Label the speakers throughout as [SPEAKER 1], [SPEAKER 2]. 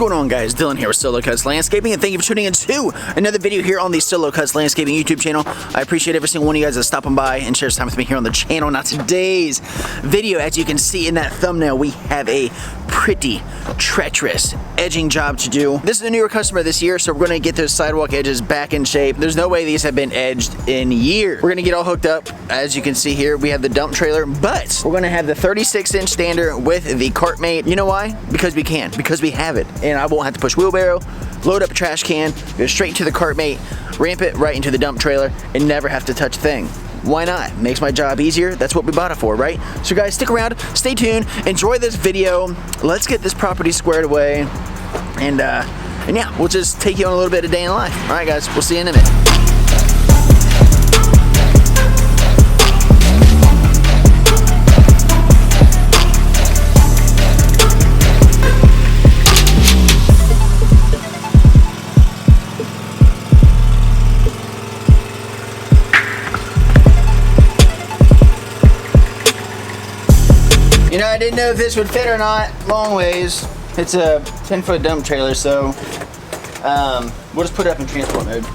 [SPEAKER 1] going on, guys? Dylan here with Solo Cuts Landscaping, and thank you for tuning in to another video here on the Solo Cuts Landscaping YouTube channel. I appreciate every single one of you guys that stopping by and share time with me here on the channel. Now today's video, as you can see in that thumbnail, we have a pretty treacherous edging job to do. This is a newer customer this year, so we're going to get those sidewalk edges back in shape. There's no way these have been edged in years. We're going to get all hooked up. As you can see here, we have the dump trailer, but we're going to have the 36-inch stander with the Kart Mate. You know why? Because we can. Because we have it. And I won't have to push wheelbarrow, load up a trash can, go straight into the Kart Mate, ramp it right into the dump trailer, and never have to touch a thing. Why not? Makes my job easier. That's what we bought it for, right? So guys, stick around, stay tuned, enjoy this video. Let's get this property squared away. And yeah, we'll just take you on a little bit of day in life. All right, guys, we'll see you in a minute. You know, I didn't know if this would fit or not, long ways. It's a 10-foot dump trailer, so we'll just put it up in transport mode.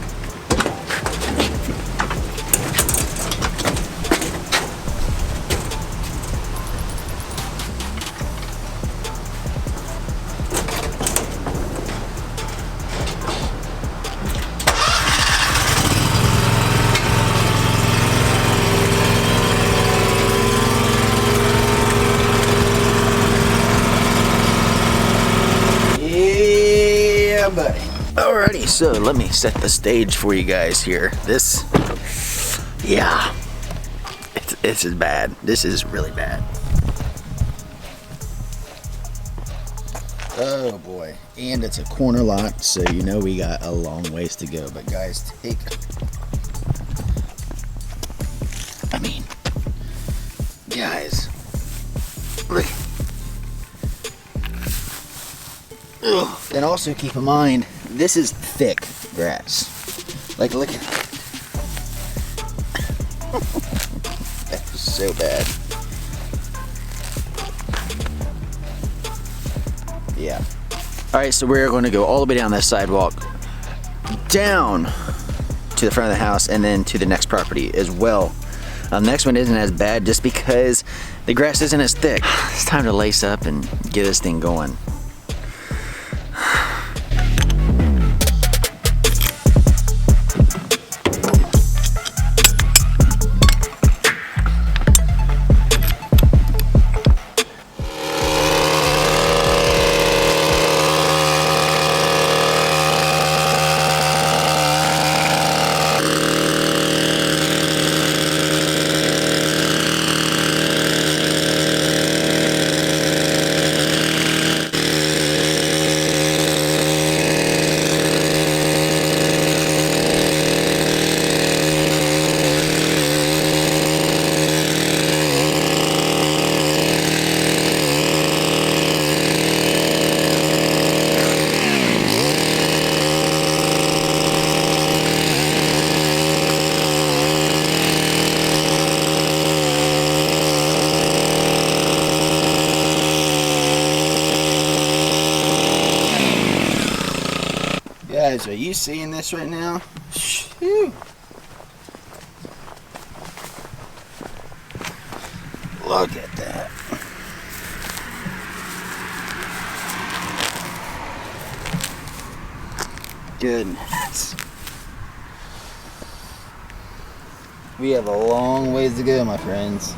[SPEAKER 1] Buddy. Alrighty, so let me set the stage for you guys here. This, yeah, this is bad. This is really bad. Oh boy, and it's a corner lot, so you know we got a long ways to go. But guys, guys, look. Ugh. And also keep in mind, this is thick grass. Like, look at that. That's so bad. Yeah. Alright, so we're going to go all the way down this sidewalk, down to the front of the house, and then to the next property as well. The next one isn't as bad just because the grass isn't as thick. It's time to lace up and get this thing going. Guys, are you seeing this right now? Shoo. Look at that. Goodness. We have a long ways to go, my friends.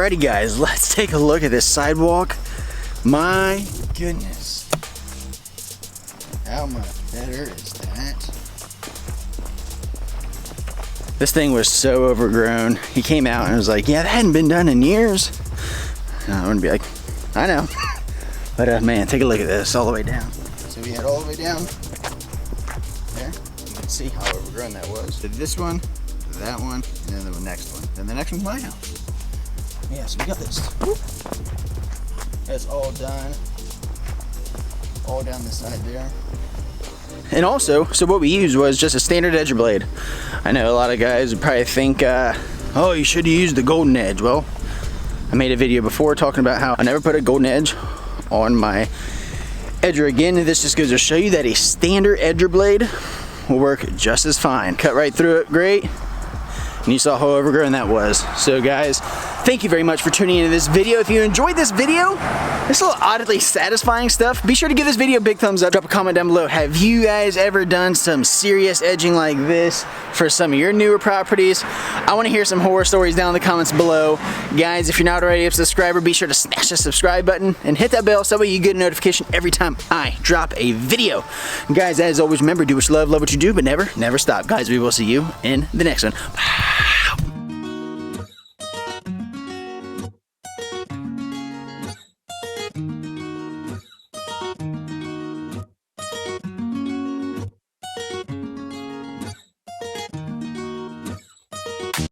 [SPEAKER 1] Alrighty guys, let's take a look at this sidewalk. My goodness. How much better is that? This thing was so overgrown. He came out and was like, yeah, that hadn't been done in years. And I'm gonna be like, I know. But man, take a look at this all the way down. So we had all the way down there. You can see how overgrown that was. So this one, that one, and then the next one. Then the next one's my house. Yeah, so we got this. Whoop. That's all done. All down the side there. And also, so what we used was just a standard edger blade. I know a lot of guys would probably think, oh, you should have used the golden edge. Well, I made a video before talking about how I never put a golden edge on my edger again. And this just goes to show you that a standard edger blade will work just as fine. Cut right through it, great. And you saw how overgrown that was. So guys, thank you very much for tuning into this video. If you enjoyed this video, this little oddly satisfying stuff, be sure to give this video a big thumbs up. Drop a comment down below. Have you guys ever done some serious edging like this for some of your newer properties? I want to hear some horror stories down in the comments below. Guys, if you're not already a subscriber, be sure to smash the subscribe button and hit that bell so that way you get a notification every time I drop a video. Guys, as always, remember, do what you love what you do, but never stop. Guys, we will see you in the next one. Bye.